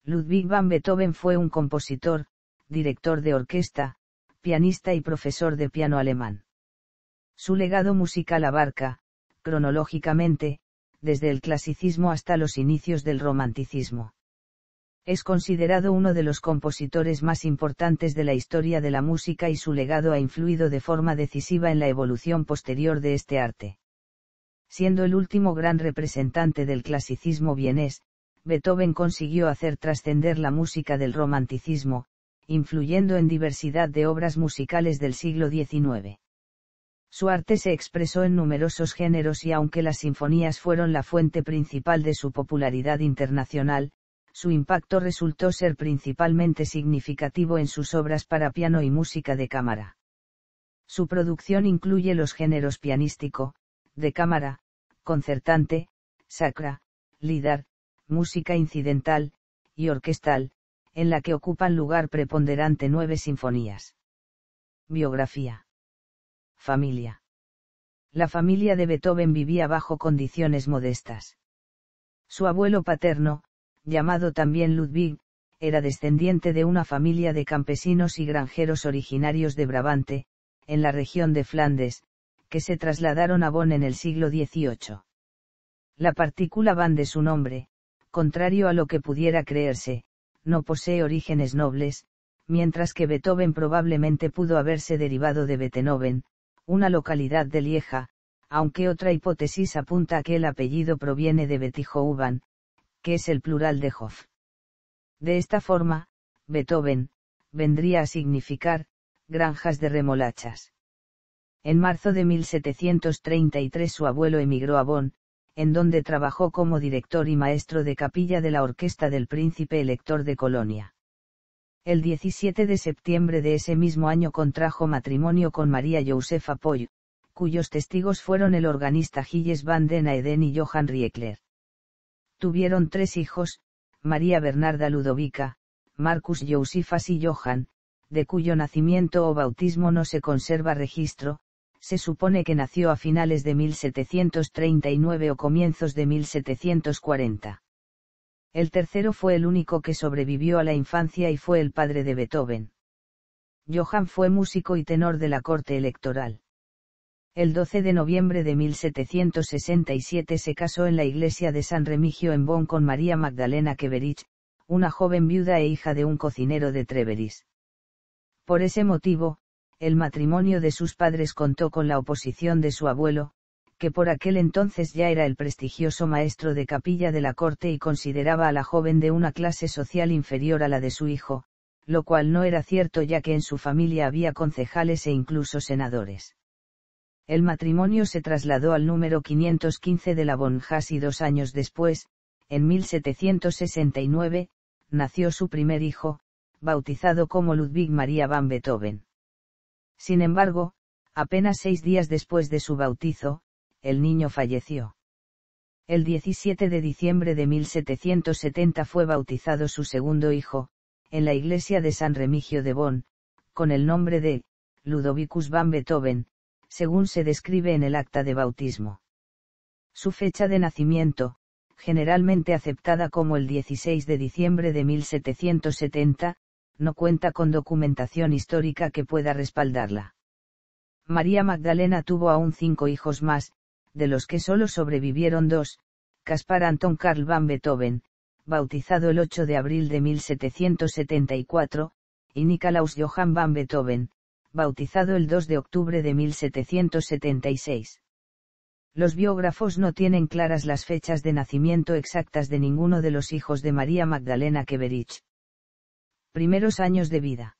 Ludwig van Beethoven fue un compositor, director de orquesta, pianista y profesor de piano alemán. Su legado musical abarca, cronológicamente, desde el clasicismo hasta los inicios del romanticismo. Es considerado uno de los compositores más importantes de la historia de la música y su legado ha influido de forma decisiva en la evolución posterior de este arte. Siendo el último gran representante del clasicismo vienés, Beethoven consiguió hacer trascender la música del romanticismo, influyendo en diversidad de obras musicales del siglo XIX. Su arte se expresó en numerosos géneros y aunque las sinfonías fueron la fuente principal de su popularidad internacional, su impacto resultó ser principalmente significativo en sus obras para piano y música de cámara. Su producción incluye los géneros pianístico, de cámara, concertante, sacra, lieder, música incidental, y orquestal, en la que ocupan lugar preponderante 9 sinfonías. Biografía. Familia. La familia de Beethoven vivía bajo condiciones modestas. Su abuelo paterno, llamado también Ludwig, era descendiente de una familia de campesinos y granjeros originarios de Brabante, en la región de Flandes, que se trasladaron a Bonn en el siglo XVIII. La partícula van de su nombre, contrario a lo que pudiera creerse, no posee orígenes nobles, mientras que Beethoven probablemente pudo haberse derivado de Beethoven, una localidad de Lieja, aunque otra hipótesis apunta a que el apellido proviene de Beethoven, que es el plural de Hof. De esta forma, Beethoven, vendría a significar, granjas de remolachas. En marzo de 1733 su abuelo emigró a Bonn, en donde trabajó como director y maestro de capilla de la orquesta del príncipe elector de Colonia. El 17 de septiembre de ese mismo año contrajo matrimonio con María Josefa Poll, cuyos testigos fueron el organista Gilles van den Eeden y Johann Riekler. Tuvieron 3 hijos, María Bernarda Ludovica, Marcus Josephas y Johann, de cuyo nacimiento o bautismo no se conserva registro. Se supone que nació a finales de 1739 o comienzos de 1740. El tercero fue el único que sobrevivió a la infancia y fue el padre de Beethoven. Johann fue músico y tenor de la corte electoral. El 12 de noviembre de 1767 se casó en la iglesia de San Remigio en Bonn con María Magdalena Keverich, una joven viuda e hija de un cocinero de Treveris. Por ese motivo, el matrimonio de sus padres contó con la oposición de su abuelo, que por aquel entonces ya era el prestigioso maestro de capilla de la corte y consideraba a la joven de una clase social inferior a la de su hijo, lo cual no era cierto ya que en su familia había concejales e incluso senadores. El matrimonio se trasladó al número 515 de la Bonhas y 2 años después, en 1769, nació su primer hijo, bautizado como Ludwig Maria van Beethoven. Sin embargo, apenas 6 días después de su bautizo, el niño falleció. El 17 de diciembre de 1770 fue bautizado su segundo hijo, en la iglesia de San Remigio de Bonn, con el nombre de Ludovicus van Beethoven, según se describe en el acta de bautismo. Su fecha de nacimiento, generalmente aceptada como el 16 de diciembre de 1770, no cuenta con documentación histórica que pueda respaldarla. María Magdalena tuvo aún 5 hijos más, de los que solo sobrevivieron 2, Caspar Anton Karl van Beethoven, bautizado el 8 de abril de 1774, y Nikolaus Johann van Beethoven, bautizado el 2 de octubre de 1776. Los biógrafos no tienen claras las fechas de nacimiento exactas de ninguno de los hijos de María Magdalena Keverich. Primeros años de vida.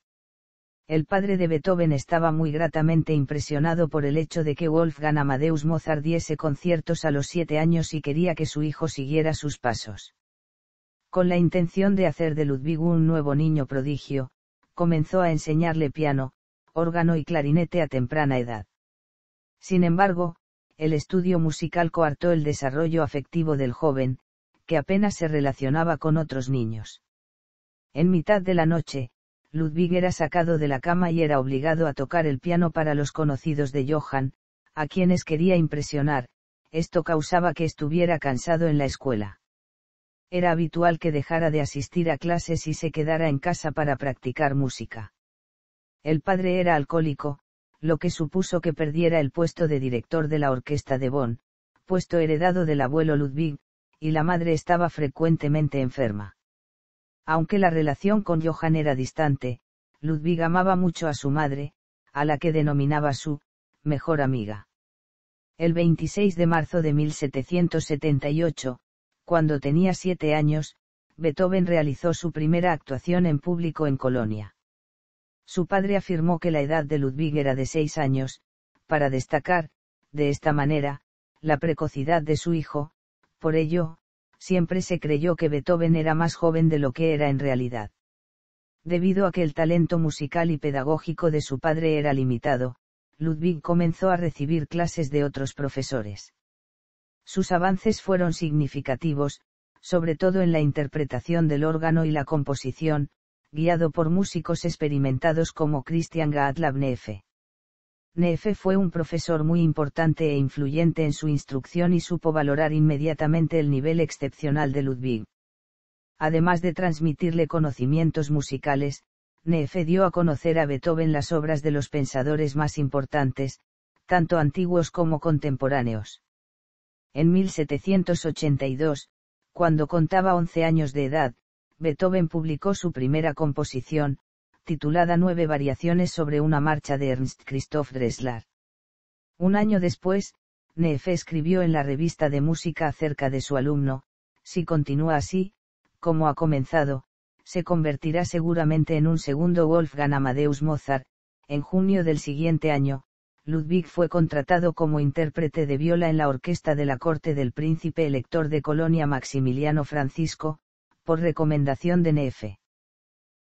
El padre de Beethoven estaba muy gratamente impresionado por el hecho de que Wolfgang Amadeus Mozart diese conciertos a los 7 años y quería que su hijo siguiera sus pasos. Con la intención de hacer de Ludwig un nuevo niño prodigio, comenzó a enseñarle piano, órgano y clarinete a temprana edad. Sin embargo, el estudio musical coartó el desarrollo afectivo del joven, que apenas se relacionaba con otros niños. En mitad de la noche, Ludwig era sacado de la cama y era obligado a tocar el piano para los conocidos de Johann, a quienes quería impresionar. Esto causaba que estuviera cansado en la escuela. Era habitual que dejara de asistir a clases y se quedara en casa para practicar música. El padre era alcohólico, lo que supuso que perdiera el puesto de director de la orquesta de Bonn, puesto heredado del abuelo Ludwig, y la madre estaba frecuentemente enferma. Aunque la relación con Johann era distante, Ludwig amaba mucho a su madre, a la que denominaba su mejor amiga. El 26 de marzo de 1778, cuando tenía 7 años, Beethoven realizó su primera actuación en público en Colonia. Su padre afirmó que la edad de Ludwig era de 6 años, para destacar, de esta manera, la precocidad de su hijo. Por ello, siempre se creyó que Beethoven era más joven de lo que era en realidad. Debido a que el talento musical y pedagógico de su padre era limitado, Ludwig comenzó a recibir clases de otros profesores. Sus avances fueron significativos, sobre todo en la interpretación del órgano y la composición, guiado por músicos experimentados como Christian Gottlob Neefe. Neefe fue un profesor muy importante e influyente en su instrucción y supo valorar inmediatamente el nivel excepcional de Ludwig. Además de transmitirle conocimientos musicales, Neefe dio a conocer a Beethoven las obras de los pensadores más importantes, tanto antiguos como contemporáneos. En 1782, cuando contaba 11 años de edad, Beethoven publicó su primera composición, titulada 9 variaciones sobre una marcha de Ernst Christoph Dressler. Un año después, Neefe escribió en la revista de música acerca de su alumno: si continúa así, como ha comenzado, se convertirá seguramente en un segundo Wolfgang Amadeus Mozart. En junio del siguiente año, Ludwig fue contratado como intérprete de viola en la orquesta de la corte del príncipe elector de Colonia Maximiliano Francisco, por recomendación de Neefe.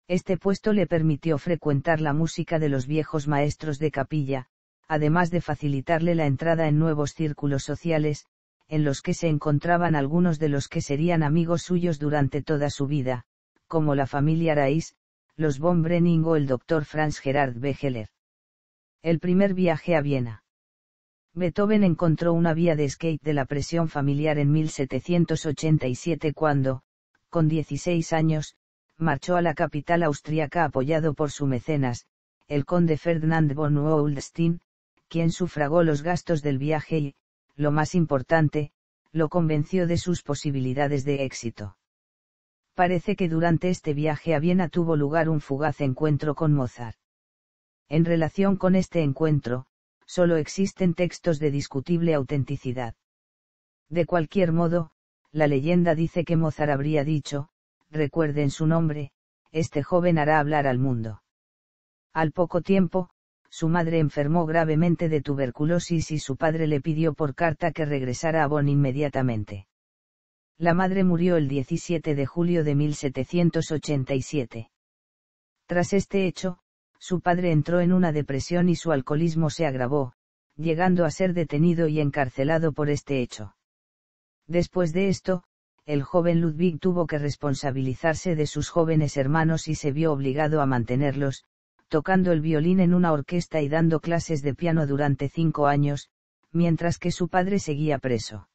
Este puesto le permitió frecuentar la música de los viejos maestros de capilla, además de facilitarle la entrada en nuevos círculos sociales, en los que se encontraban algunos de los que serían amigos suyos durante toda su vida, como la familia Rais, los von Breuning o el Dr. Franz Gerhard Becheler. El primer viaje a Viena. Beethoven encontró una vía de escape de la presión familiar en 1787 cuando, con 16 años, marchó a la capital austríaca apoyado por su mecenas, el conde Ferdinand von Waldstein, quien sufragó los gastos del viaje y, lo más importante, lo convenció de sus posibilidades de éxito. Parece que durante este viaje a Viena tuvo lugar un fugaz encuentro con Mozart. En relación con este encuentro, solo existen textos de discutible autenticidad. De cualquier modo, la leyenda dice que Mozart habría dicho: recuerden su nombre, este joven hará hablar al mundo. Al poco tiempo, su madre enfermó gravemente de tuberculosis y su padre le pidió por carta que regresara a Bonn inmediatamente. La madre murió el 17 de julio de 1787. Tras este hecho, su padre entró en una depresión y su alcoholismo se agravó, llegando a ser detenido y encarcelado por este hecho. Después de esto, el joven Ludwig tuvo que responsabilizarse de sus jóvenes hermanos y se vio obligado a mantenerlos, tocando el violín en una orquesta y dando clases de piano durante 5 años, mientras que su padre seguía preso.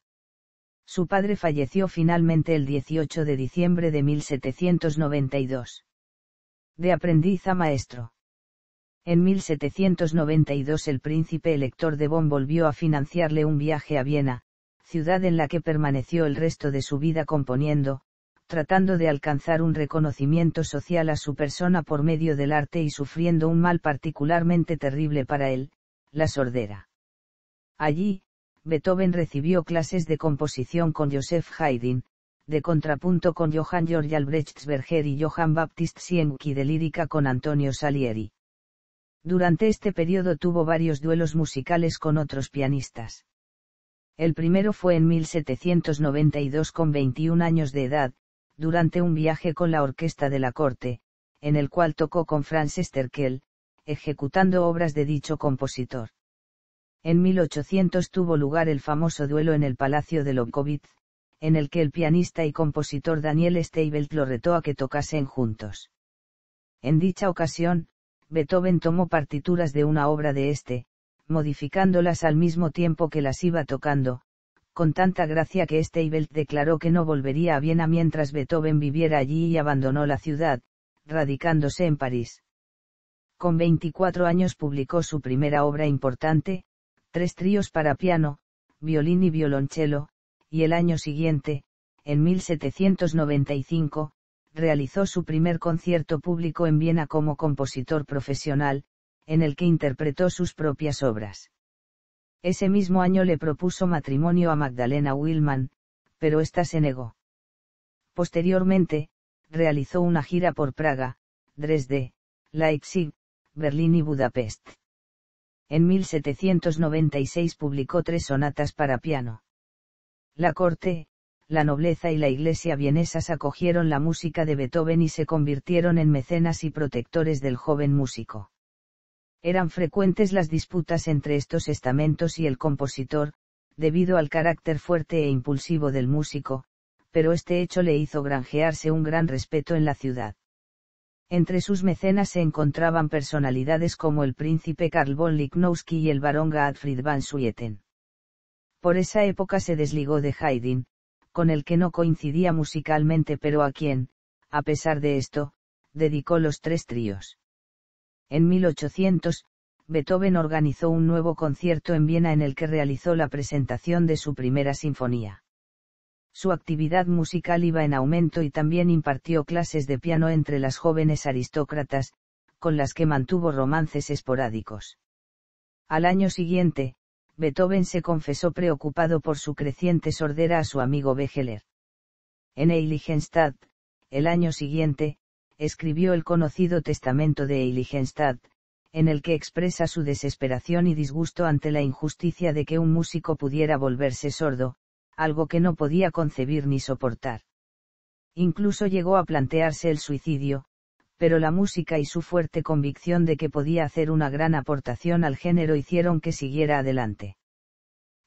Su padre falleció finalmente el 18 de diciembre de 1792. De aprendiz a maestro. En 1792 el príncipe elector de Bonn volvió a financiarle un viaje a Viena, ciudad en la que permaneció el resto de su vida componiendo, tratando de alcanzar un reconocimiento social a su persona por medio del arte y sufriendo un mal particularmente terrible para él, la sordera. Allí, Beethoven recibió clases de composición con Joseph Haydn, de contrapunto con Johann Georg Albrechtsberger y Johann Baptist Sienkiewicz y de lírica con Antonio Salieri. Durante este periodo tuvo varios duelos musicales con otros pianistas. El primero fue en 1792 con 21 años de edad, durante un viaje con la orquesta de la corte, en el cual tocó con Franz Sterkel, ejecutando obras de dicho compositor. En 1800 tuvo lugar el famoso duelo en el Palacio de Lobkowitz, en el que el pianista y compositor Daniel Steibelt lo retó a que tocasen juntos. En dicha ocasión, Beethoven tomó partituras de una obra de este, modificándolas al mismo tiempo que las iba tocando, con tanta gracia que Steibelt declaró que no volvería a Viena mientras Beethoven viviera allí y abandonó la ciudad, radicándose en París. Con 24 años publicó su primera obra importante, 3 tríos para piano, violín y violonchelo, y el año siguiente, en 1795, realizó su primer concierto público en Viena como compositor profesional, en el que interpretó sus propias obras. Ese mismo año le propuso matrimonio a Magdalena Willmann, pero ésta se negó. Posteriormente, realizó una gira por Praga, Dresde, Leipzig, Berlín y Budapest. En 1796 publicó 3 sonatas para piano. La corte, la nobleza y la iglesia vienesas acogieron la música de Beethoven y se convirtieron en mecenas y protectores del joven músico. Eran frecuentes las disputas entre estos estamentos y el compositor, debido al carácter fuerte e impulsivo del músico, pero este hecho le hizo granjearse un gran respeto en la ciudad. Entre sus mecenas se encontraban personalidades como el príncipe Karl von Lichnowsky y el barón Gottfried van Swieten. Por esa época se desligó de Haydn, con el que no coincidía musicalmente pero a quien, a pesar de esto, dedicó los 3 tríos. En 1800, Beethoven organizó un nuevo concierto en Viena en el que realizó la presentación de su primera sinfonía. Su actividad musical iba en aumento y también impartió clases de piano entre las jóvenes aristócratas, con las que mantuvo romances esporádicos. Al año siguiente, Beethoven se confesó preocupado por su creciente sordera a su amigo Becheler. En Heiligenstadt, el año siguiente, escribió el conocido Testamento de Heiligenstadt, en el que expresa su desesperación y disgusto ante la injusticia de que un músico pudiera volverse sordo, algo que no podía concebir ni soportar. Incluso llegó a plantearse el suicidio, pero la música y su fuerte convicción de que podía hacer una gran aportación al género hicieron que siguiera adelante.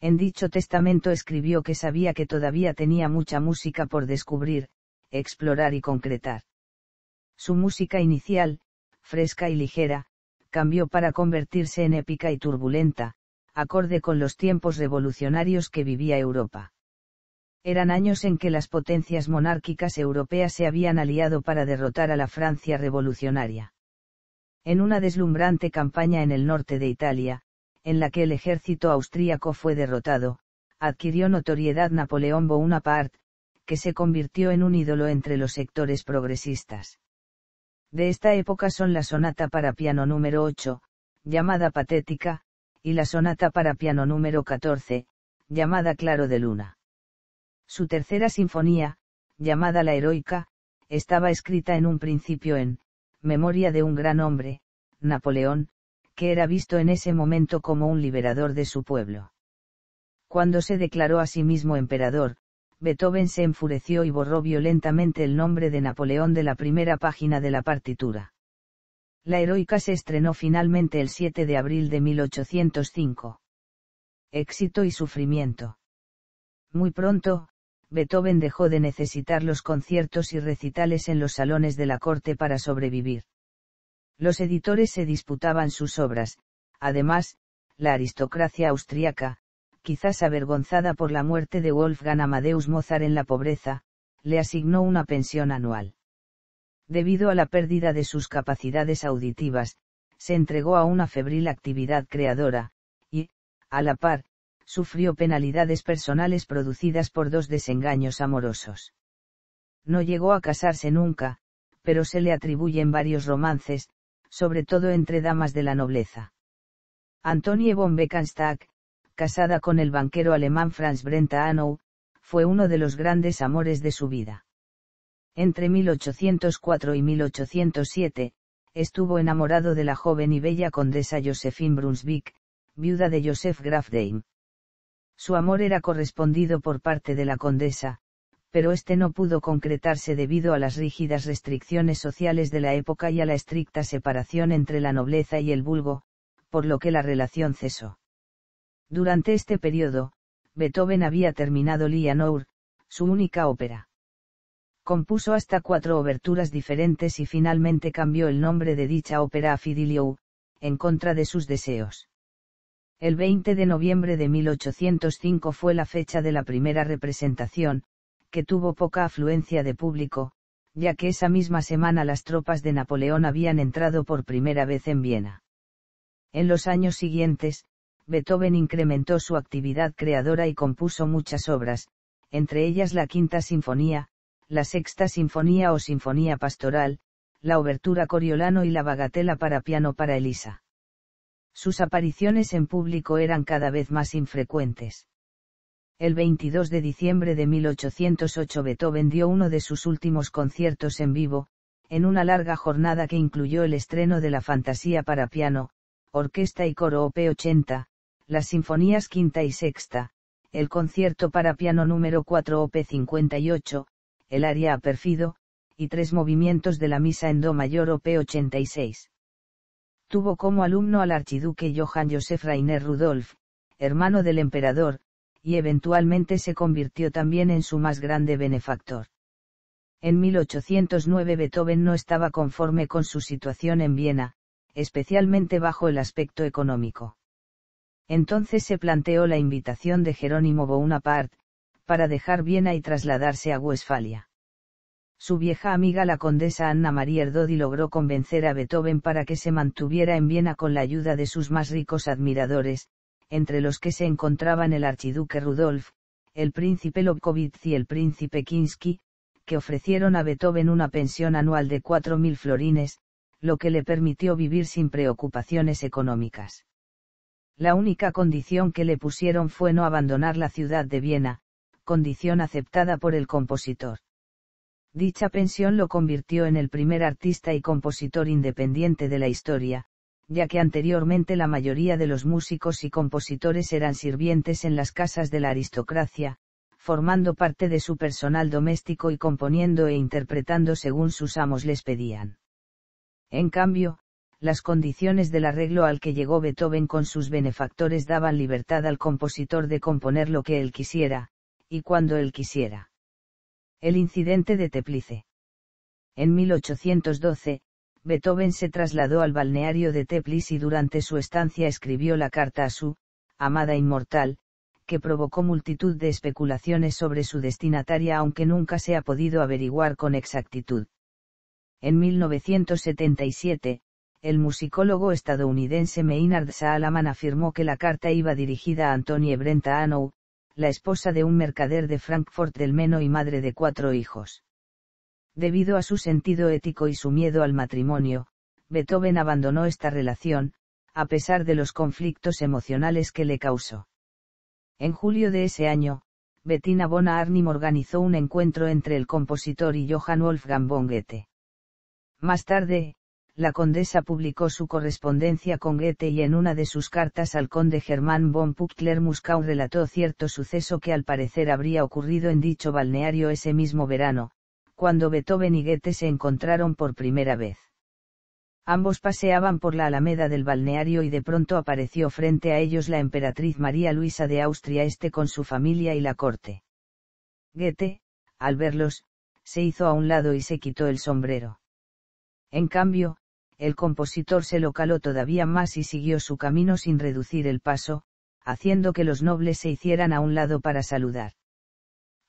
En dicho testamento escribió que sabía que todavía tenía mucha música por descubrir, explorar y concretar. Su música inicial, fresca y ligera, cambió para convertirse en épica y turbulenta, acorde con los tiempos revolucionarios que vivía Europa. Eran años en que las potencias monárquicas europeas se habían aliado para derrotar a la Francia revolucionaria. En una deslumbrante campaña en el norte de Italia, en la que el ejército austríaco fue derrotado, adquirió notoriedad Napoleón Bonaparte, que se convirtió en un ídolo entre los sectores progresistas. De esta época son la sonata para piano número 8, llamada Patética, y la sonata para piano número 14, llamada Claro de Luna. Su tercera sinfonía, llamada La Heroica, estaba escrita en un principio en memoria de un gran hombre, Napoleón, que era visto en ese momento como un liberador de su pueblo. Cuando se declaró a sí mismo emperador, Beethoven se enfureció y borró violentamente el nombre de Napoleón de la primera página de la partitura. La Heroica se estrenó finalmente el 7 de abril de 1805. Éxito y sufrimiento. Muy pronto, Beethoven dejó de necesitar los conciertos y recitales en los salones de la corte para sobrevivir. Los editores se disputaban sus obras, además, la aristocracia austríaca, quizás avergonzada por la muerte de Wolfgang Amadeus Mozart en la pobreza, le asignó una pensión anual. Debido a la pérdida de sus capacidades auditivas, se entregó a una febril actividad creadora, y, a la par, sufrió penalidades personales producidas por 2 desengaños amorosos. No llegó a casarse nunca, pero se le atribuyen varios romances, sobre todo entre damas de la nobleza. Antonie von Beckenstack, casada con el banquero alemán Franz Brentano, fue uno de los grandes amores de su vida. Entre 1804 y 1807, estuvo enamorado de la joven y bella condesa Josephine Brunswick, viuda de Joseph Graf Daim. Su amor era correspondido por parte de la condesa, pero este no pudo concretarse debido a las rígidas restricciones sociales de la época y a la estricta separación entre la nobleza y el vulgo, por lo que la relación cesó. Durante este periodo, Beethoven había terminado Leonore, su única ópera. Compuso hasta 4 oberturas diferentes y finalmente cambió el nombre de dicha ópera a Fidelio, en contra de sus deseos. El 20 de noviembre de 1805 fue la fecha de la primera representación, que tuvo poca afluencia de público, ya que esa misma semana las tropas de Napoleón habían entrado por primera vez en Viena. En los años siguientes, Beethoven incrementó su actividad creadora y compuso muchas obras, entre ellas la Quinta Sinfonía, la Sexta Sinfonía o Sinfonía Pastoral, la Obertura Coriolano y la Bagatela para piano para Elisa. Sus apariciones en público eran cada vez más infrecuentes. El 22 de diciembre de 1808 Beethoven dio uno de sus últimos conciertos en vivo, en una larga jornada que incluyó el estreno de la Fantasía para piano, orquesta y coro op. 80, las sinfonías quinta y sexta, el concierto para piano número 4 op. 58, el aria a Perfido, y 3 movimientos de la misa en do mayor op. 86. Tuvo como alumno al archiduque Johann Joseph Rainer Rudolf, hermano del emperador, y eventualmente se convirtió también en su más grande benefactor. En 1809 Beethoven no estaba conforme con su situación en Viena, especialmente bajo el aspecto económico. Entonces se planteó la invitación de Jerónimo Bonaparte, para dejar Viena y trasladarse a Westfalia. Su vieja amiga la condesa Anna Maria Erdődy logró convencer a Beethoven para que se mantuviera en Viena con la ayuda de sus más ricos admiradores, entre los que se encontraban el archiduque Rudolf, el príncipe Lobkowitz y el príncipe Kinsky, que ofrecieron a Beethoven una pensión anual de 4.000 florines, lo que le permitió vivir sin preocupaciones económicas. La única condición que le pusieron fue no abandonar la ciudad de Viena, condición aceptada por el compositor. Dicha pensión lo convirtió en el primer artista y compositor independiente de la historia, ya que anteriormente la mayoría de los músicos y compositores eran sirvientes en las casas de la aristocracia, formando parte de su personal doméstico y componiendo e interpretando según sus amos les pedían. En cambio, las condiciones del arreglo al que llegó Beethoven con sus benefactores daban libertad al compositor de componer lo que él quisiera, y cuando él quisiera. El incidente de Teplice. En 1812, Beethoven se trasladó al balneario de Teplice y durante su estancia escribió la carta a su amada inmortal, que provocó multitud de especulaciones sobre su destinataria aunque nunca se ha podido averiguar con exactitud. En 1977, el musicólogo estadounidense Maynard Salaman afirmó que la carta iba dirigida a Antonie Brenta Anow, la esposa de un mercader de Frankfurt del Meno y madre de 4 hijos. Debido a su sentido ético y su miedo al matrimonio, Beethoven abandonó esta relación, a pesar de los conflictos emocionales que le causó. En julio de ese año, Bettina von Arnim organizó un encuentro entre el compositor y Johann Wolfgang von Goethe. Más tarde, la condesa publicó su correspondencia con Goethe y en una de sus cartas al conde Germán von Puckler-Muskau relató cierto suceso que al parecer habría ocurrido en dicho balneario ese mismo verano, cuando Beethoven y Goethe se encontraron por primera vez. Ambos paseaban por la alameda del balneario y de pronto apareció frente a ellos la emperatriz María Luisa de Austria con su familia y la corte. Goethe, al verlos, se hizo a un lado y se quitó el sombrero. En cambio, el compositor se lo caló todavía más y siguió su camino sin reducir el paso, haciendo que los nobles se hicieran a un lado para saludar.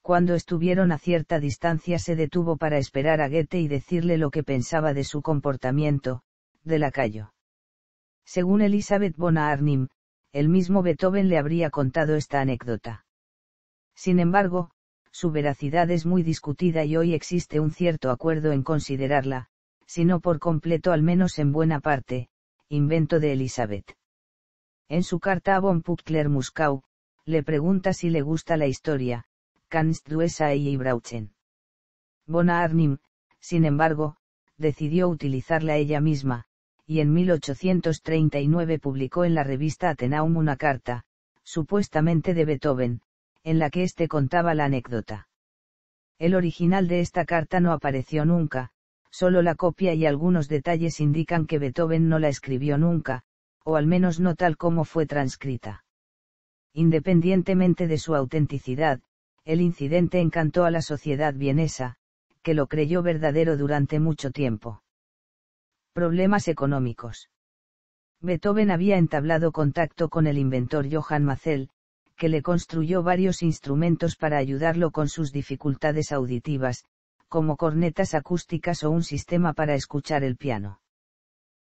Cuando estuvieron a cierta distancia se detuvo para esperar a Goethe y decirle lo que pensaba de su comportamiento, de lacayo. Según Elisabeth von Arnim, el mismo Beethoven le habría contado esta anécdota. Sin embargo, su veracidad es muy discutida y hoy existe un cierto acuerdo en considerarla, si no por completo al menos en buena parte, invento de Elisabeth. En su carta a von Puckler-Muskau, le pregunta si le gusta la historia, kannst du es brauchen. Von Arnim, sin embargo, decidió utilizarla ella misma, y en 1839 publicó en la revista Athenaeum una carta, supuestamente de Beethoven, en la que éste contaba la anécdota. El original de esta carta no apareció nunca, solo la copia y algunos detalles indican que Beethoven no la escribió nunca, o al menos no tal como fue transcrita. Independientemente de su autenticidad, el incidente encantó a la sociedad vienesa, que lo creyó verdadero durante mucho tiempo. Problemas económicos. Beethoven había entablado contacto con el inventor Johann Mazel, que le construyó varios instrumentos para ayudarlo con sus dificultades auditivas, como cornetas acústicas o un sistema para escuchar el piano.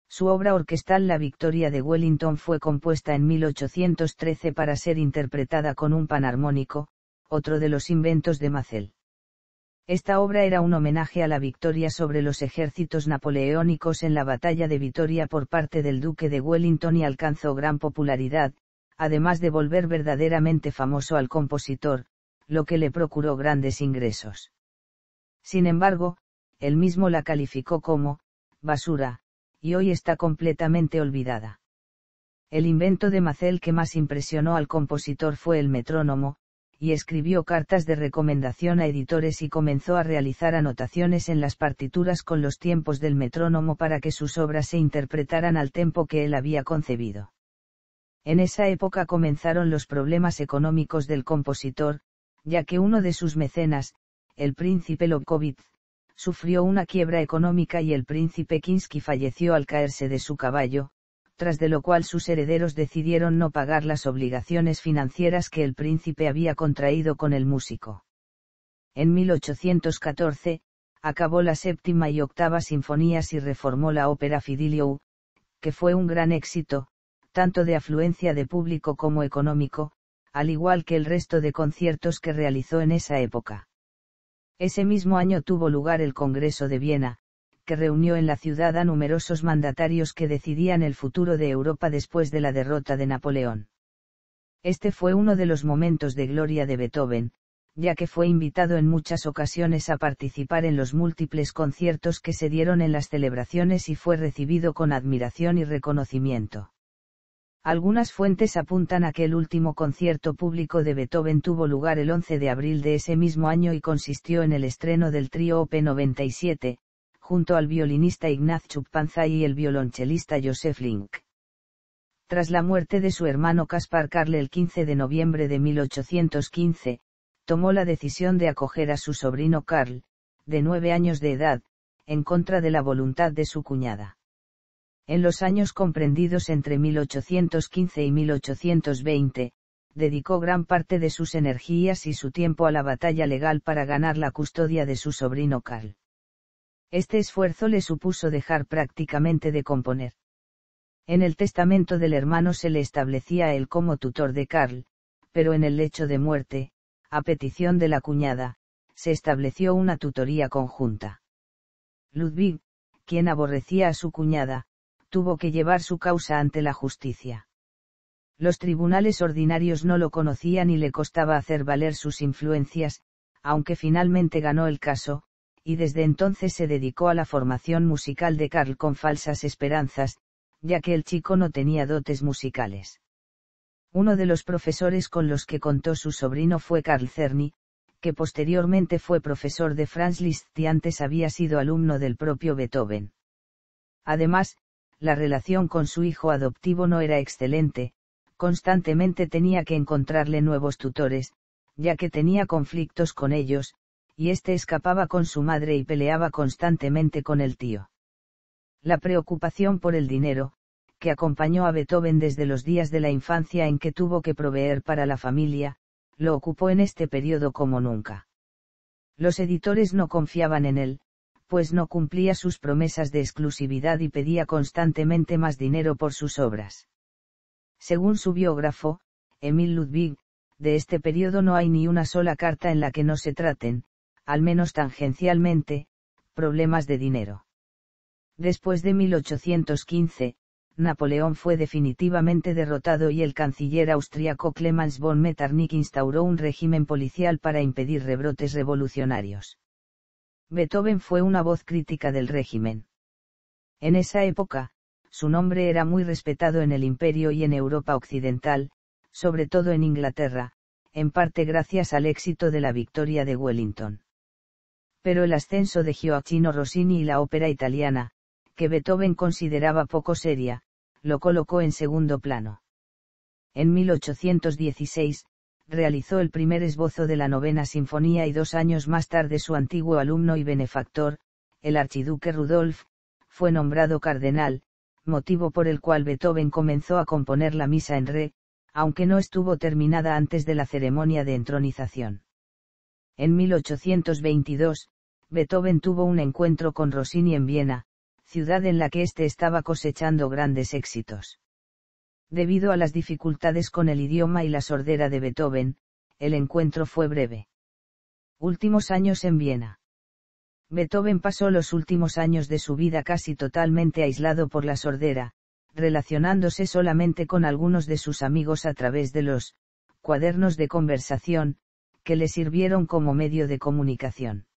Su obra orquestal La Victoria de Wellington fue compuesta en 1813 para ser interpretada con un panarmónico, otro de los inventos de Mazel. Esta obra era un homenaje a la victoria sobre los ejércitos napoleónicos en la batalla de Vitoria por parte del duque de Wellington y alcanzó gran popularidad, además de volver verdaderamente famoso al compositor, lo que le procuró grandes ingresos. Sin embargo, él mismo la calificó como basura, y hoy está completamente olvidada. El invento de Mazel que más impresionó al compositor fue el metrónomo, y escribió cartas de recomendación a editores y comenzó a realizar anotaciones en las partituras con los tiempos del metrónomo para que sus obras se interpretaran al tempo que él había concebido. En esa época comenzaron los problemas económicos del compositor, ya que uno de sus mecenas, el príncipe Lobkowitz, sufrió una quiebra económica y el príncipe Kinsky falleció al caerse de su caballo, tras de lo cual sus herederos decidieron no pagar las obligaciones financieras que el príncipe había contraído con el músico. En 1814, acabó la séptima y octava sinfonías y reformó la ópera Fidilio, que fue un gran éxito, tanto de afluencia de público como económico, al igual que el resto de conciertos que realizó en esa época. Ese mismo año tuvo lugar el Congreso de Viena, que reunió en la ciudad a numerosos mandatarios que decidían el futuro de Europa después de la derrota de Napoleón. Este fue uno de los momentos de gloria de Beethoven, ya que fue invitado en muchas ocasiones a participar en los múltiples conciertos que se dieron en las celebraciones y fue recibido con admiración y reconocimiento. Algunas fuentes apuntan a que el último concierto público de Beethoven tuvo lugar el 11 de abril de ese mismo año y consistió en el estreno del trío Op. 97, junto al violinista Ignaz Chupanzai y el violonchelista Joseph Link. Tras la muerte de su hermano Kaspar Karl el 15 de noviembre de 1815, tomó la decisión de acoger a su sobrino Karl, de 9 años de edad, en contra de la voluntad de su cuñada. En los años comprendidos entre 1815 y 1820, dedicó gran parte de sus energías y su tiempo a la batalla legal para ganar la custodia de su sobrino Karl. Este esfuerzo le supuso dejar prácticamente de componer. En el testamento del hermano se le establecía a él como tutor de Karl, pero en el lecho de muerte, a petición de la cuñada, se estableció una tutoría conjunta. Ludwig, quien aborrecía a su cuñada, tuvo que llevar su causa ante la justicia. Los tribunales ordinarios no lo conocían y le costaba hacer valer sus influencias, aunque finalmente ganó el caso, y desde entonces se dedicó a la formación musical de Karl con falsas esperanzas, ya que el chico no tenía dotes musicales. Uno de los profesores con los que contó su sobrino fue Carl Czerny, que posteriormente fue profesor de Franz Liszt y antes había sido alumno del propio Beethoven. Además, la relación con su hijo adoptivo no era excelente, constantemente tenía que encontrarle nuevos tutores, ya que tenía conflictos con ellos, y este escapaba con su madre y peleaba constantemente con el tío. La preocupación por el dinero, que acompañó a Beethoven desde los días de la infancia en que tuvo que proveer para la familia, lo ocupó en este periodo como nunca. Los editores no confiaban en él, pues no cumplía sus promesas de exclusividad y pedía constantemente más dinero por sus obras. Según su biógrafo, Emil Ludwig, de este periodo no hay ni una sola carta en la que no se traten, al menos tangencialmente, problemas de dinero. Después de 1815, Napoleón fue definitivamente derrotado y el canciller austríaco Clemens von Metternich instauró un régimen policial para impedir rebrotes revolucionarios. Beethoven fue una voz crítica del régimen. En esa época, su nombre era muy respetado en el Imperio y en Europa occidental, sobre todo en Inglaterra, en parte gracias al éxito de la Victoria de Wellington. Pero el ascenso de Gioacchino Rossini y la ópera italiana, que Beethoven consideraba poco seria, lo colocó en segundo plano. En 1816, realizó el primer esbozo de la novena sinfonía y 2 años más tarde su antiguo alumno y benefactor, el archiduque Rudolf, fue nombrado cardenal, motivo por el cual Beethoven comenzó a componer la misa en re, aunque no estuvo terminada antes de la ceremonia de entronización. En 1822, Beethoven tuvo un encuentro con Rossini en Viena, ciudad en la que éste estaba cosechando grandes éxitos. Debido a las dificultades con el idioma y la sordera de Beethoven, el encuentro fue breve. Últimos años en Viena. Beethoven pasó los últimos años de su vida casi totalmente aislado por la sordera, relacionándose solamente con algunos de sus amigos a través de los cuadernos de conversación, que le sirvieron como medio de comunicación.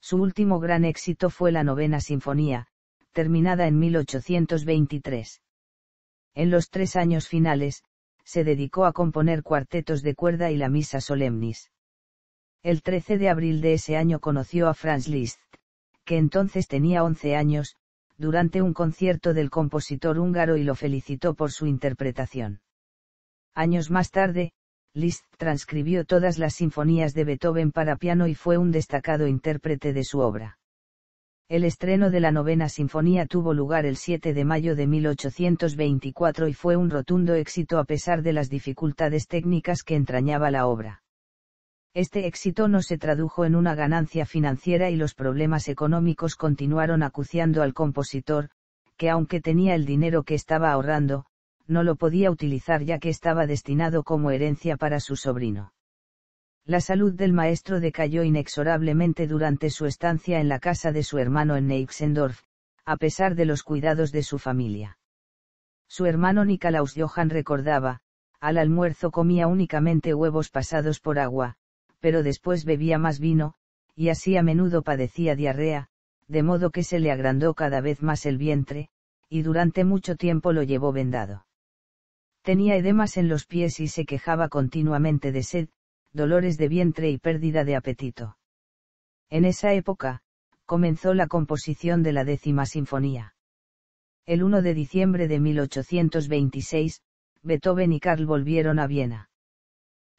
Su último gran éxito fue la Novena Sinfonía, terminada en 1823. En los 3 años finales, se dedicó a componer cuartetos de cuerda y la Missa Solemnis. El 13 de abril de ese año conoció a Franz Liszt, que entonces tenía 11 años, durante un concierto del compositor húngaro y lo felicitó por su interpretación. Años más tarde, Liszt transcribió todas las sinfonías de Beethoven para piano y fue un destacado intérprete de su obra. El estreno de la Novena Sinfonía tuvo lugar el 7 de mayo de 1824 y fue un rotundo éxito a pesar de las dificultades técnicas que entrañaba la obra. Este éxito no se tradujo en una ganancia financiera y los problemas económicos continuaron acuciando al compositor, que aunque tenía el dinero que estaba ahorrando, no lo podía utilizar ya que estaba destinado como herencia para su sobrino. La salud del maestro decayó inexorablemente durante su estancia en la casa de su hermano en Neixendorf, a pesar de los cuidados de su familia. Su hermano Nikolaus Johann recordaba, al almuerzo comía únicamente huevos pasados por agua, pero después bebía más vino, y así a menudo padecía diarrea, de modo que se le agrandó cada vez más el vientre, y durante mucho tiempo lo llevó vendado. Tenía edemas en los pies y se quejaba continuamente de sed, dolores de vientre y pérdida de apetito. En esa época, comenzó la composición de la 10ª Sinfonía. El 1 de diciembre de 1826, Beethoven y Karl volvieron a Viena.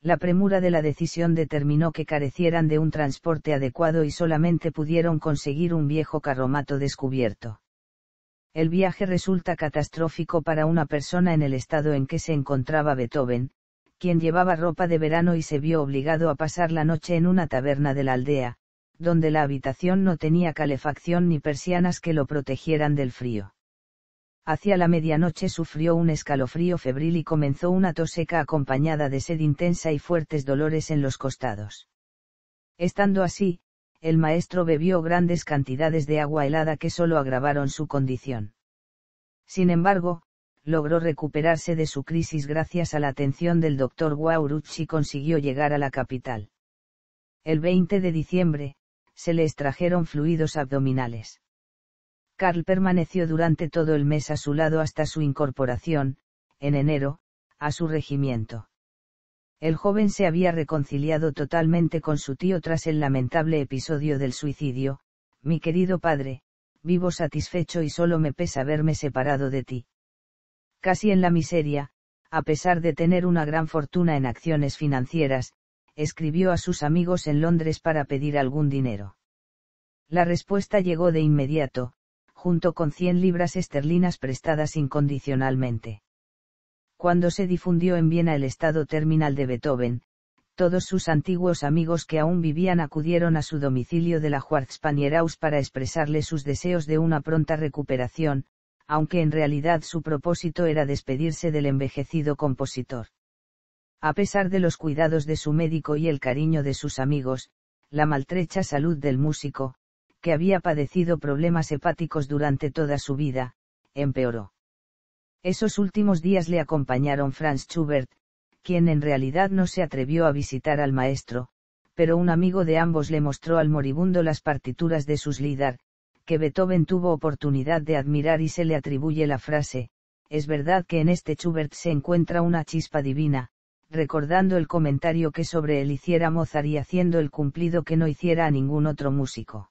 La premura de la decisión determinó que carecieran de un transporte adecuado y solamente pudieron conseguir un viejo carromato descubierto. El viaje resulta catastrófico para una persona en el estado en que se encontraba Beethoven, quien llevaba ropa de verano y se vio obligado a pasar la noche en una taberna de la aldea, donde la habitación no tenía calefacción ni persianas que lo protegieran del frío. Hacia la medianoche sufrió un escalofrío febril y comenzó una tos seca acompañada de sed intensa y fuertes dolores en los costados. Estando así, el maestro bebió grandes cantidades de agua helada que solo agravaron su condición. Sin embargo, logró recuperarse de su crisis gracias a la atención del doctor Guauruch y consiguió llegar a la capital. El 20 de diciembre, se le extrajeron fluidos abdominales. Karl permaneció durante todo el mes a su lado hasta su incorporación, en enero, a su regimiento. El joven se había reconciliado totalmente con su tío tras el lamentable episodio del suicidio. Mi querido padre, vivo satisfecho y solo me pesa verme separado de ti. Casi en la miseria, a pesar de tener una gran fortuna en acciones financieras, escribió a sus amigos en Londres para pedir algún dinero. La respuesta llegó de inmediato, junto con 100 libras esterlinas prestadas incondicionalmente. Cuando se difundió en Viena el estado terminal de Beethoven, todos sus antiguos amigos que aún vivían acudieron a su domicilio de la Schwarzpanierhaus para expresarle sus deseos de una pronta recuperación, aunque en realidad su propósito era despedirse del envejecido compositor. A pesar de los cuidados de su médico y el cariño de sus amigos, la maltrecha salud del músico, que había padecido problemas hepáticos durante toda su vida, empeoró. Esos últimos días le acompañaron Franz Schubert, quien en realidad no se atrevió a visitar al maestro, pero un amigo de ambos le mostró al moribundo las partituras de sus Lieder, que Beethoven tuvo oportunidad de admirar y se le atribuye la frase: es verdad que en este Schubert se encuentra una chispa divina, recordando el comentario que sobre él hiciera Mozart y haciendo el cumplido que no hiciera a ningún otro músico.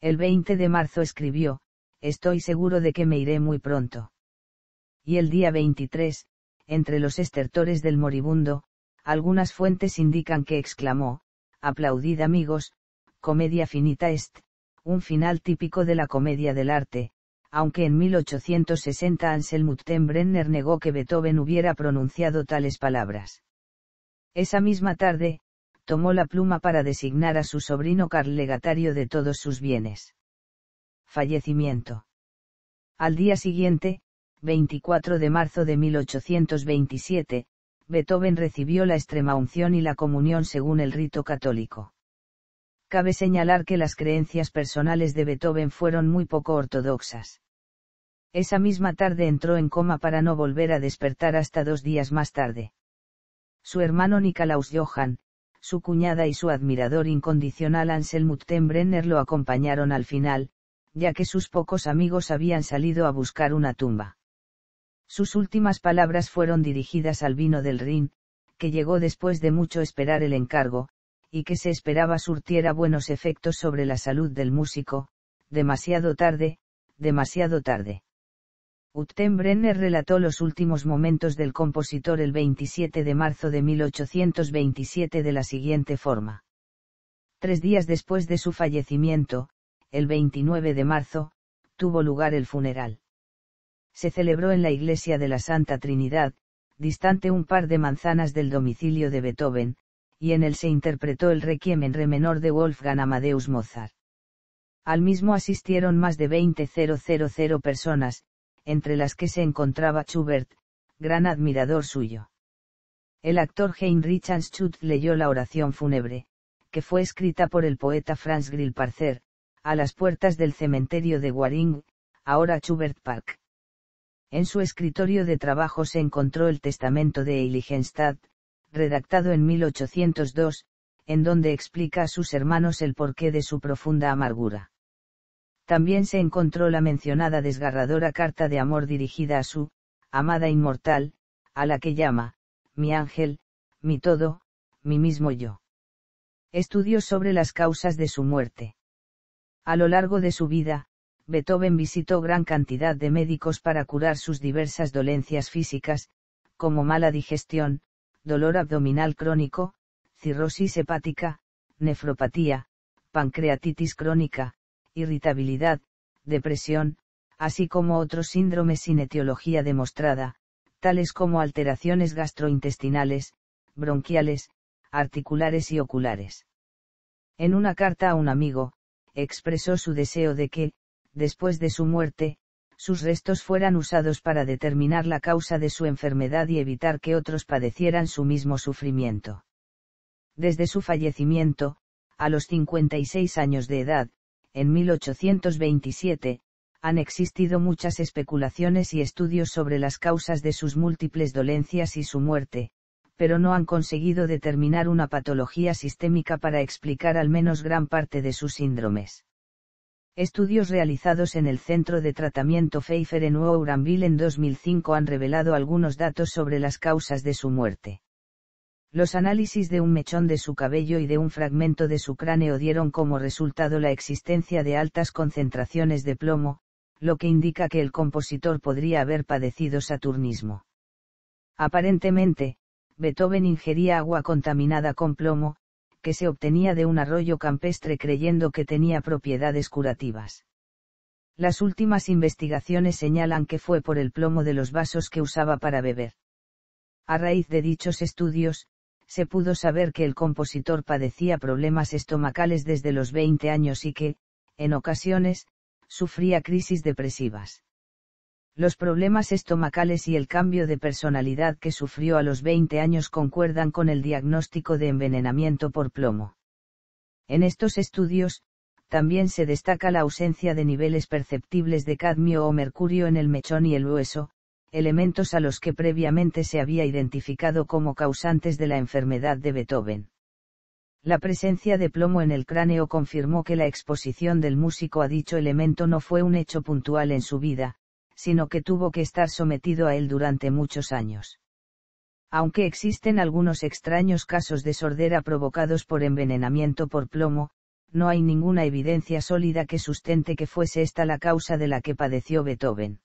El 20 de marzo escribió: estoy seguro de que me iré muy pronto. Y el día 23, entre los estertores del moribundo, algunas fuentes indican que exclamó: aplaudid amigos, comedia finita est, un final típico de la comedia del arte, aunque en 1860 Anselm Brenner negó que Beethoven hubiera pronunciado tales palabras. Esa misma tarde, tomó la pluma para designar a su sobrino Karl legatario de todos sus bienes. Fallecimiento. Al día siguiente, 24 de marzo de 1827, Beethoven recibió la extremaunción y la comunión según el rito católico. Cabe señalar que las creencias personales de Beethoven fueron muy poco ortodoxas. Esa misma tarde entró en coma para no volver a despertar hasta 2 días más tarde. Su hermano Nikolaus Johann, su cuñada y su admirador incondicional Anselm Brenner lo acompañaron al final, ya que sus pocos amigos habían salido a buscar una tumba. Sus últimas palabras fueron dirigidas al vino del Rin, que llegó después de mucho esperar el encargo, y que se esperaba surtiera buenos efectos sobre la salud del músico. Demasiado tarde, demasiado tarde. Brenner relató los últimos momentos del compositor el 27 de marzo de 1827 de la siguiente forma. 3 días después de su fallecimiento, el 29 de marzo, tuvo lugar el funeral. Se celebró en la iglesia de la Santa Trinidad, distante un par de manzanas del domicilio de Beethoven, y en él se interpretó el Requiem en re menor de Wolfgang Amadeus Mozart. Al mismo asistieron más de 20.000 personas, entre las que se encontraba Schubert, gran admirador suyo. El actor Heinrich Schütz leyó la oración fúnebre, que fue escrita por el poeta Franz Grillparzer, a las puertas del cementerio de Waring, ahora Schubert Park. En su escritorio de trabajo se encontró el testamento de Heiligenstadt, redactado en 1802, en donde explica a sus hermanos el porqué de su profunda amargura. También se encontró la mencionada desgarradora carta de amor dirigida a su amada inmortal, a la que llama, mi ángel, mi todo, mi mismo yo. Estudios sobre las causas de su muerte. A lo largo de su vida, Beethoven visitó gran cantidad de médicos para curar sus diversas dolencias físicas, como mala digestión, dolor abdominal crónico, cirrosis hepática, nefropatía, pancreatitis crónica, irritabilidad, depresión, así como otros síndromes sin etiología demostrada, tales como alteraciones gastrointestinales, bronquiales, articulares y oculares. En una carta a un amigo, expresó su deseo de que, después de su muerte, sus restos fueran usados para determinar la causa de su enfermedad y evitar que otros padecieran su mismo sufrimiento. Desde su fallecimiento, a los 56 años de edad, en 1827, han existido muchas especulaciones y estudios sobre las causas de sus múltiples dolencias y su muerte, pero no han conseguido determinar una patología sistémica para explicar al menos gran parte de sus síndromes. Estudios realizados en el Centro de Tratamiento Pfeiffer en Oranville en 2005 han revelado algunos datos sobre las causas de su muerte. Los análisis de un mechón de su cabello y de un fragmento de su cráneo dieron como resultado la existencia de altas concentraciones de plomo, lo que indica que el compositor podría haber padecido saturnismo. Aparentemente, Beethoven ingería agua contaminada con plomo, que se obtenía de un arroyo campestre creyendo que tenía propiedades curativas. Las últimas investigaciones señalan que fue por el plomo de los vasos que usaba para beber. A raíz de dichos estudios, se pudo saber que el compositor padecía problemas estomacales desde los 20 años y que, en ocasiones, sufría crisis depresivas. Los problemas estomacales y el cambio de personalidad que sufrió a los 20 años concuerdan con el diagnóstico de envenenamiento por plomo. En estos estudios, también se destaca la ausencia de niveles perceptibles de cadmio o mercurio en el mechón y el hueso, elementos a los que previamente se había identificado como causantes de la enfermedad de Beethoven. La presencia de plomo en el cráneo confirmó que la exposición del músico a dicho elemento no fue un hecho puntual en su vida, sino que tuvo que estar sometido a él durante muchos años. Aunque existen algunos extraños casos de sordera provocados por envenenamiento por plomo, no hay ninguna evidencia sólida que sustente que fuese esta la causa de la que padeció Beethoven.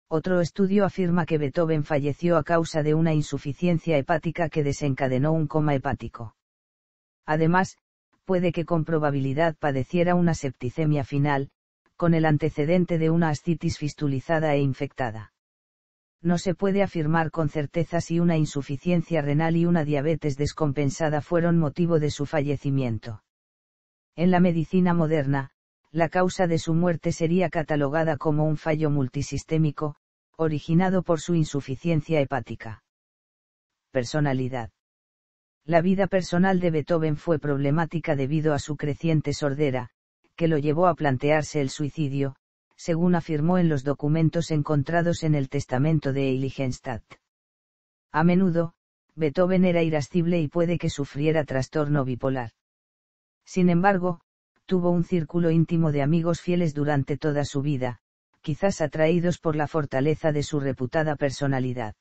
Otro estudio afirma que Beethoven falleció a causa de una insuficiencia hepática que desencadenó un coma hepático. Además, puede que con probabilidad padeciera una septicemia final, con el antecedente de una ascitis fistulizada e infectada. No se puede afirmar con certeza si una insuficiencia renal y una diabetes descompensada fueron motivo de su fallecimiento. En la medicina moderna, la causa de su muerte sería catalogada como un fallo multisistémico, originado por su insuficiencia hepática. Personalidad. La vida personal de Beethoven fue problemática debido a su creciente sordera, que lo llevó a plantearse el suicidio, según afirmó en los documentos encontrados en el testamento de Heiligenstadt. A menudo, Beethoven era irascible y puede que sufriera trastorno bipolar. Sin embargo, tuvo un círculo íntimo de amigos fieles durante toda su vida, quizás atraídos por la fortaleza de su reputada personalidad.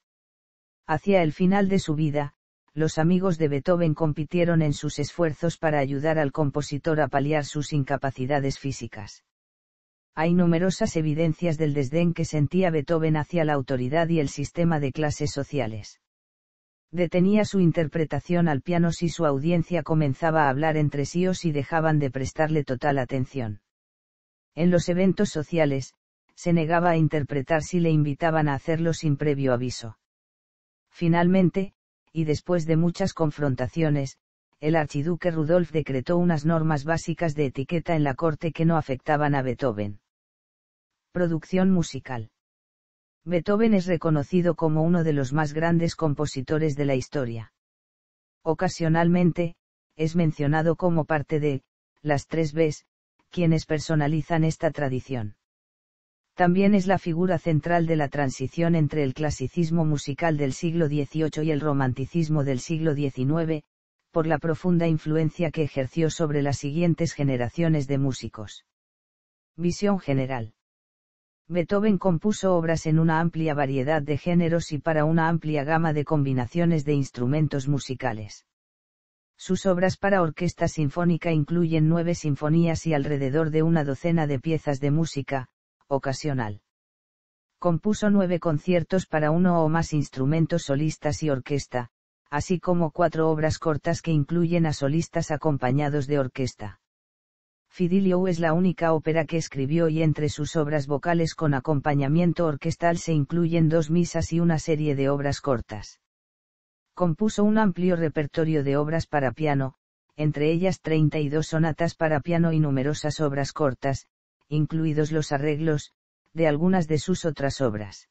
Hacia el final de su vida, los amigos de Beethoven compitieron en sus esfuerzos para ayudar al compositor a paliar sus incapacidades físicas. Hay numerosas evidencias del desdén que sentía Beethoven hacia la autoridad y el sistema de clases sociales. Detenía su interpretación al piano si su audiencia comenzaba a hablar entre sí o si dejaban de prestarle total atención. En los eventos sociales, se negaba a interpretar si le invitaban a hacerlo sin previo aviso. Finalmente, y después de muchas confrontaciones, el archiduque Rudolf decretó unas normas básicas de etiqueta en la corte que no afectaban a Beethoven. Producción musical. Beethoven es reconocido como uno de los más grandes compositores de la historia. Ocasionalmente, es mencionado como parte de las tres Bs, quienes personalizan esta tradición. También es la figura central de la transición entre el clasicismo musical del siglo XVIII y el romanticismo del siglo XIX, por la profunda influencia que ejerció sobre las siguientes generaciones de músicos. Visión general. Beethoven compuso obras en una amplia variedad de géneros y para una amplia gama de combinaciones de instrumentos musicales. Sus obras para orquesta sinfónica incluyen 9 sinfonías y alrededor de una docena de piezas de música ocasional. Compuso 9 conciertos para uno o más instrumentos solistas y orquesta, así como 4 obras cortas que incluyen a solistas acompañados de orquesta. Fidelio es la única ópera que escribió y entre sus obras vocales con acompañamiento orquestal se incluyen 2 misas y una serie de obras cortas. Compuso un amplio repertorio de obras para piano, entre ellas 32 sonatas para piano y numerosas obras cortas, incluidos los arreglos, de algunas de sus otras obras.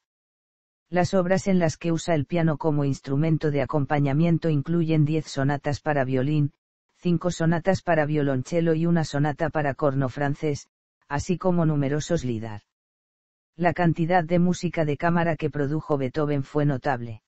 Las obras en las que usa el piano como instrumento de acompañamiento incluyen 10 sonatas para violín, 5 sonatas para violonchelo y una sonata para corno francés, así como numerosos lieder. La cantidad de música de cámara que produjo Beethoven fue notable.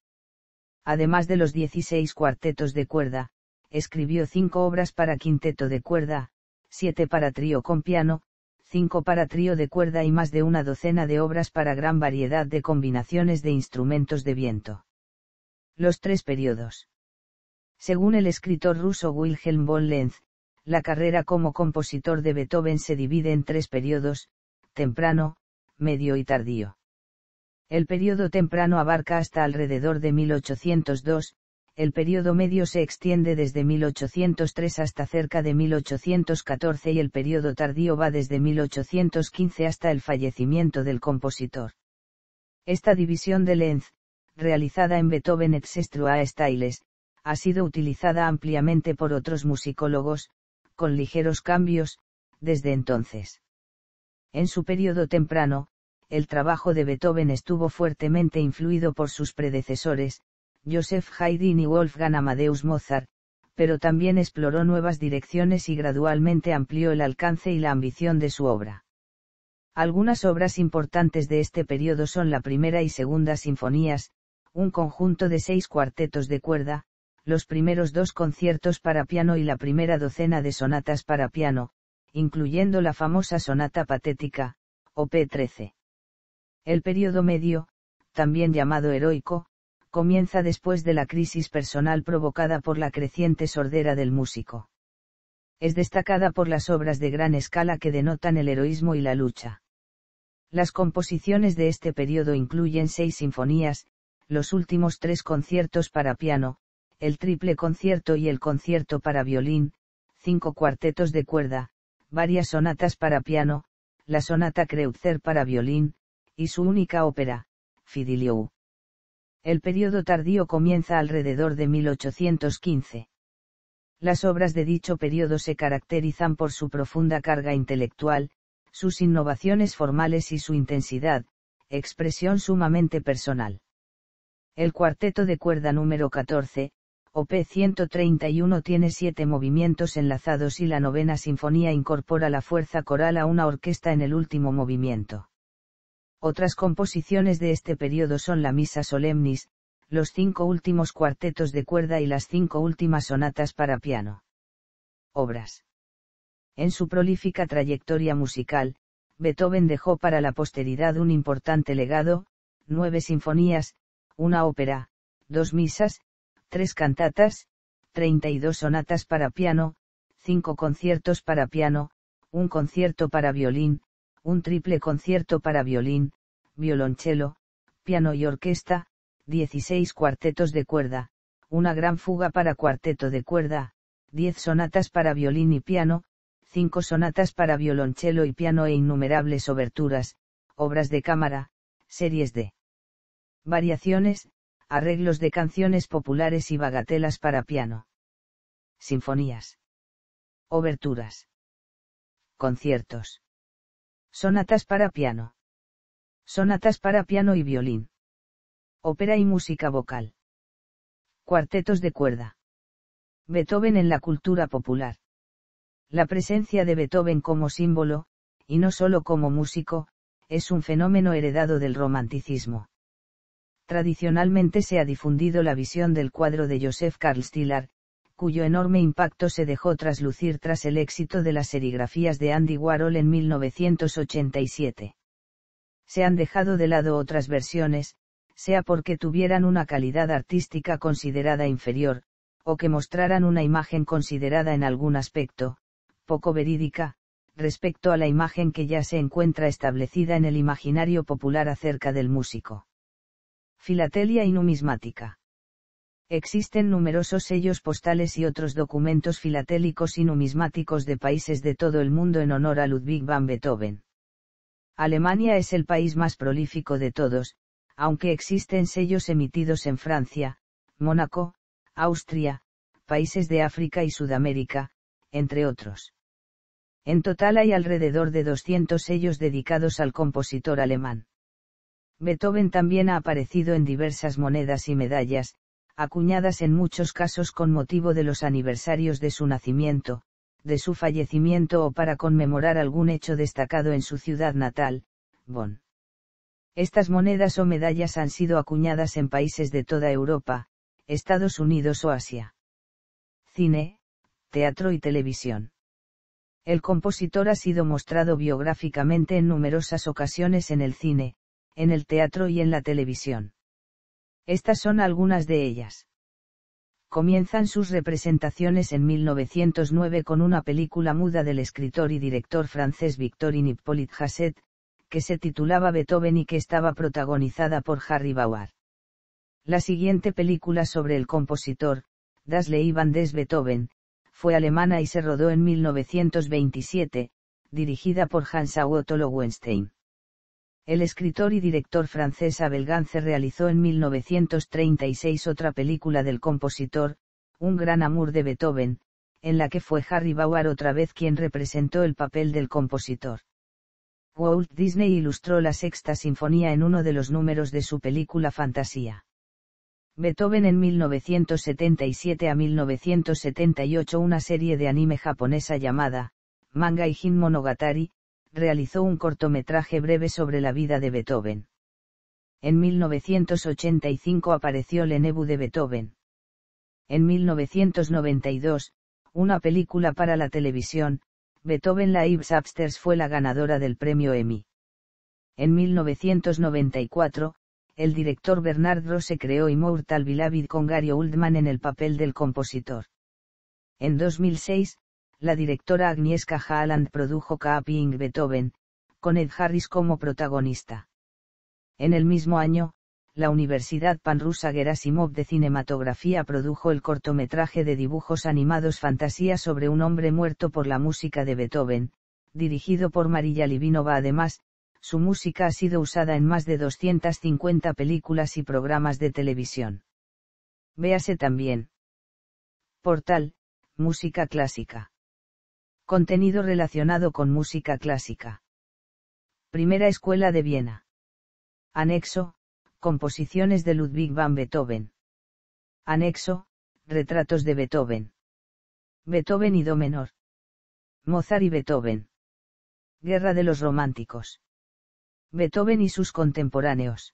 Además de los 16 cuartetos de cuerda, escribió 5 obras para quinteto de cuerda, 7 para trío con piano, 5 para trío de cuerda y más de una docena de obras para gran variedad de combinaciones de instrumentos de viento. Los 3 periodos. Según el escritor ruso Wilhelm von Lenz, la carrera como compositor de Beethoven se divide en 3 periodos: temprano, medio y tardío. El periodo temprano abarca hasta alrededor de 1802, el periodo medio se extiende desde 1803 hasta cerca de 1814 y el periodo tardío va desde 1815 hasta el fallecimiento del compositor. Esta división de Lenz, realizada en Beethoven Etc. Styles, ha sido utilizada ampliamente por otros musicólogos, con ligeros cambios, desde entonces. En su periodo temprano, el trabajo de Beethoven estuvo fuertemente influido por sus predecesores, Joseph Haydn y Wolfgang Amadeus Mozart, pero también exploró nuevas direcciones y gradualmente amplió el alcance y la ambición de su obra. Algunas obras importantes de este periodo son la primera y segunda sinfonías, un conjunto de 6 cuartetos de cuerda, los primeros 2 conciertos para piano y la primera docena de sonatas para piano, incluyendo la famosa sonata patética, Op. 13. El periodo medio, también llamado heroico, comienza después de la crisis personal provocada por la creciente sordera del músico. Es destacada por las obras de gran escala que denotan el heroísmo y la lucha. Las composiciones de este periodo incluyen 6 sinfonías, los últimos 3 conciertos para piano, el triple concierto y el concierto para violín, 5 cuartetos de cuerda, varias sonatas para piano, la sonata Kreutzer para violín, y su única ópera, Fidiliou. El período tardío comienza alrededor de 1815. Las obras de dicho período se caracterizan por su profunda carga intelectual, sus innovaciones formales y su intensidad, expresión sumamente personal. El cuarteto de cuerda número 14, op. 131 tiene 7 movimientos enlazados y la novena sinfonía incorpora la fuerza coral a una orquesta en el último movimiento. Otras composiciones de este periodo son la Missa Solemnis, los 5 últimos cuartetos de cuerda y las 5 últimas sonatas para piano. Obras. En su prolífica trayectoria musical, Beethoven dejó para la posteridad un importante legado: 9 sinfonías, una ópera, 2 misas, 3 cantatas, 32 sonatas para piano, 5 conciertos para piano, un concierto para violín, un triple concierto para violín, violonchelo, piano y orquesta, 16 cuartetos de cuerda, una gran fuga para cuarteto de cuerda, 10 sonatas para violín y piano, 5 sonatas para violonchelo y piano e innumerables oberturas, obras de cámara, series de variaciones, arreglos de canciones populares y bagatelas para piano. Sinfonías. Oberturas. Conciertos. Sonatas para piano. Sonatas para piano y violín. Ópera y música vocal. Cuartetos de cuerda. Beethoven en la cultura popular. La presencia de Beethoven como símbolo, y no solo como músico, es un fenómeno heredado del romanticismo. Tradicionalmente se ha difundido la visión del cuadro de Joseph Carl Stiller, cuyo enorme impacto se dejó traslucir tras el éxito de las serigrafías de Andy Warhol en 1987. Se han dejado de lado otras versiones, sea porque tuvieran una calidad artística considerada inferior, o que mostraran una imagen considerada en algún aspecto poco verídica, respecto a la imagen que ya se encuentra establecida en el imaginario popular acerca del músico. Filatelia y numismática. Existen numerosos sellos postales y otros documentos filatélicos y numismáticos de países de todo el mundo en honor a Ludwig van Beethoven. Alemania es el país más prolífico de todos, aunque existen sellos emitidos en Francia, Mónaco, Austria, países de África y Sudamérica, entre otros. En total hay alrededor de 200 sellos dedicados al compositor alemán. Beethoven también ha aparecido en diversas monedas y medallas, acuñadas en muchos casos con motivo de los aniversarios de su nacimiento, de su fallecimiento o para conmemorar algún hecho destacado en su ciudad natal, Bonn. Estas monedas o medallas han sido acuñadas en países de toda Europa, Estados Unidos o Asia. Cine, teatro y televisión. El compositor ha sido mostrado biográficamente en numerosas ocasiones en el cine, en el teatro y en la televisión. Estas son algunas de ellas. Comienzan sus representaciones en 1909 con una película muda del escritor y director francés Victorine Hippolyte Jacet, que se titulaba Beethoven y que estaba protagonizada por Harry Bauer. La siguiente película sobre el compositor, Das Leben des Beethoven, fue alemana y se rodó en 1927, dirigida por Hans-Otto Lowenstein. El escritor y director francés Abel Gance realizó en 1936 otra película del compositor, Un gran amour de Beethoven, en la que fue Harry Bauer otra vez quien representó el papel del compositor. Walt Disney ilustró la Sexta Sinfonía en uno de los números de su película Fantasía. Beethoven en 1977 a 1978 una serie de anime japonesa llamada, Manga Ijin Monogatari, realizó un cortometraje breve sobre la vida de Beethoven. En 1985 apareció Le Nebu de Beethoven. En 1992, una película para la televisión, Beethoven Lives Upstairs fue la ganadora del premio Emmy. En 1994, el director Bernard Rose creó Immortal Beloved con Gary Oldman en el papel del compositor. En 2006, la directora Agnieszka Haaland produjo Keeping Beethoven, con Ed Harris como protagonista. En el mismo año, la Universidad Panrusa Gerasimov de Cinematografía produjo el cortometraje de dibujos animados Fantasía sobre un hombre muerto por la música de Beethoven, dirigido por Marija Livinova. Además, su música ha sido usada en más de 250 películas y programas de televisión. Véase también. Portal, música clásica. Contenido relacionado con música clásica. Primera Escuela de Viena. Anexo, composiciones de Ludwig van Beethoven. Anexo, retratos de Beethoven. Beethoven y Do menor. Mozart y Beethoven. Guerra de los Románticos. Beethoven y sus contemporáneos.